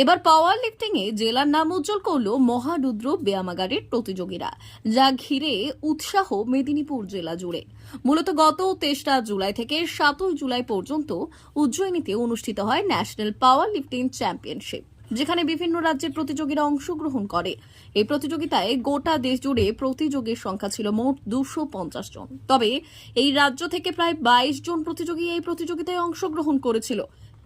এবার পাওয়ার লিফটিং এ জেলার নাম উজ্জ্বল করল মহারুদ্র ব্যায়ামাগারের প্রতিযোগীরা, যা ঘিরে উৎসাহ মেদিনীপুর জেলা জুড়ে। মূলত গত 23 জুলাই থেকে 7 জুলাই পর্যন্ত উজ্জয়িনীতে অনুষ্ঠিত হয় ন্যাশনাল পাওয়ার লিফটিং চ্যাম্পিয়নশিপ, যেখানে বিভিন্ন রাজ্যের প্রতিযোগীরা অংশগ্রহণ করে। এই প্রতিযোগিতায় গোটা দেশ জুড়ে প্রতিযোগীর সংখ্যা ছিল মোট 250 জন। তবে এই রাজ্য থেকে প্রায় 22 জন প্রতিযোগী এই প্রতিযোগিতায় অংশগ্রহণ করেছিল।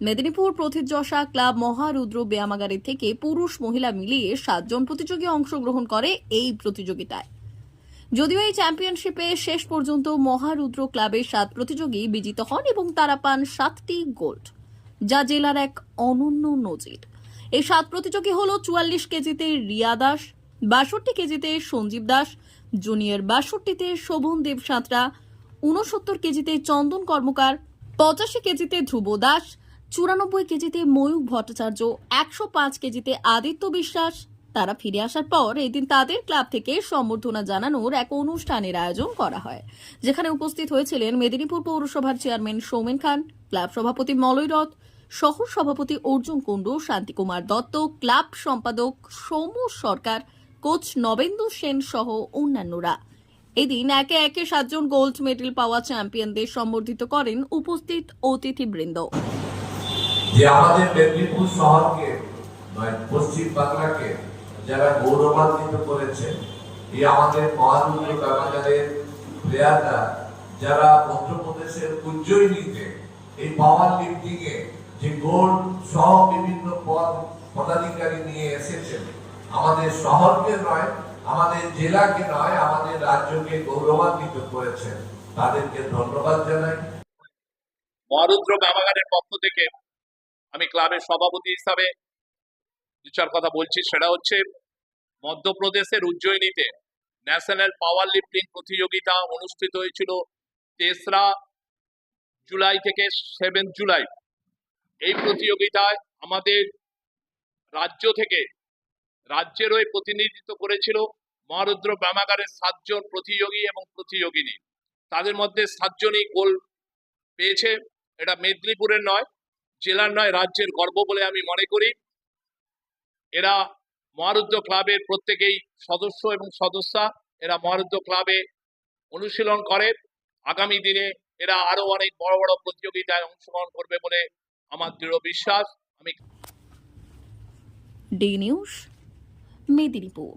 মেদিনীপুর প্রথিতযশা ক্লাব মহারুদ্র ব্যায়ামাগারের থেকে পুরুষ মহিলা মিলিয়ে 7 জন প্রতিযোগী অংশগ্রহণ করে এই প্রতিযোগিতায়। যদিও এই চ্যাম্পিয়নশিপে শেষ পর্যন্ত মহারুদ্র ক্লাবের 7 প্রতিযোগী বিজিত হন এবং তারা পান 7টি গোল্ড, যা জেলার এক অনন্য নজির। এই 7 প্রতিযোগী হল 44 কেজিতে রিয়া দাস, 62 কেজিতে সঞ্জীব দাস, জুনিয়র 62তে শোভন দেব সাঁতরা, 69 কেজিতে চন্দন কর্মকার, 85 কেজিতে ধ্রুব দাস, 94 কেজিতে ময়ূক ভট্টাচার্য, 105 কেজিতে আদিত্য বিশ্বাস। তারা ফিরে আসার পর এদিন তাদের ক্লাব থেকে সম্বর্ধনা জানানোর এক অনুষ্ঠানের আয়োজন করা হয়, যেখানে উপস্থিত হয়েছিলেন মেদিনীপুর পৌরসভার চেয়ারম্যান সৌমেন খান, ক্লাব সভাপতি মলয় রথ, সহ সভাপতি অর্জুন কুণ্ডু, শান্তিকুমার দত্ত, ক্লাব সম্পাদক সৌম্য সরকার, কোচ নবেন্দু সেন সহ অন্যান্যরা। এদিন একে একে 7 জন গোল্ড মেডেল পাওয়া চ্যাম্পিয়নদের সম্বর্ধিত করেন উপস্থিত অতিথিবৃন্দ। যে আমাদের মেদিনীপুর শহরকে পশ্চিম বাংলাকে যারা গৌরবান্বিত করেছে, এই আমাদের মহারুদ্র ব্যায়ামাগারের প্লেয়াররা যারা মধ্যপ্রদেশের উজ্জয়িনীতে এই পাওয়ার লিফটিং এ যে গোল্ড সহ বিভিন্ন পদাধিকারী নিয়ে এসেছেন, আমাদের শহরকে নয়, আমাদের জেলাকে নয়, আমাদের রাজ্যকে গৌরবান্বিত করেছেন। তাদেরকে ধন্যবাদ জানাই। মহারুদ্র ব্যায়ামাগারের পক্ষ থেকে আমি ক্লাবের সভাপতি হিসাবে দু চার কথা বলছি। সেটা হচ্ছে মধ্যপ্রদেশের উজ্জয়িনীতে ন্যাশনাল পাওয়ার লিফটিং প্রতিযোগিতা অনুষ্ঠিত হয়েছিল 3রা জুলাই থেকে 7 জুলাই। এই প্রতিযোগিতায় আমাদের রাজ্য থেকে রাজ্যের হয়ে প্রতিনিধিত্ব করেছিল মহারুদ্র ব্যায়ামাগারের 7 জন প্রতিযোগী এবং প্রতিযোগিনী। তাদের মধ্যে 7 জনই গোল্ড পেয়েছে। এটা মেদিনীপুরের নয়, জেলার নয়, রাজ্যের গর্ব বলে আমি মনে করি। এরা মহারুদ্র ক্লাবের প্রত্যেকেই সদস্য এবং সদস্যা। এরা মহারুদ্র ক্লাবে অনুশীলন করে। আগামী দিনে এরা আরো অনেক বড় বড় প্রতিযোগিতায় অংশগ্রহণ করবে বলে আমার দৃঢ় বিশ্বাস। আমি ডি নিউজ, মেদিনীপুর।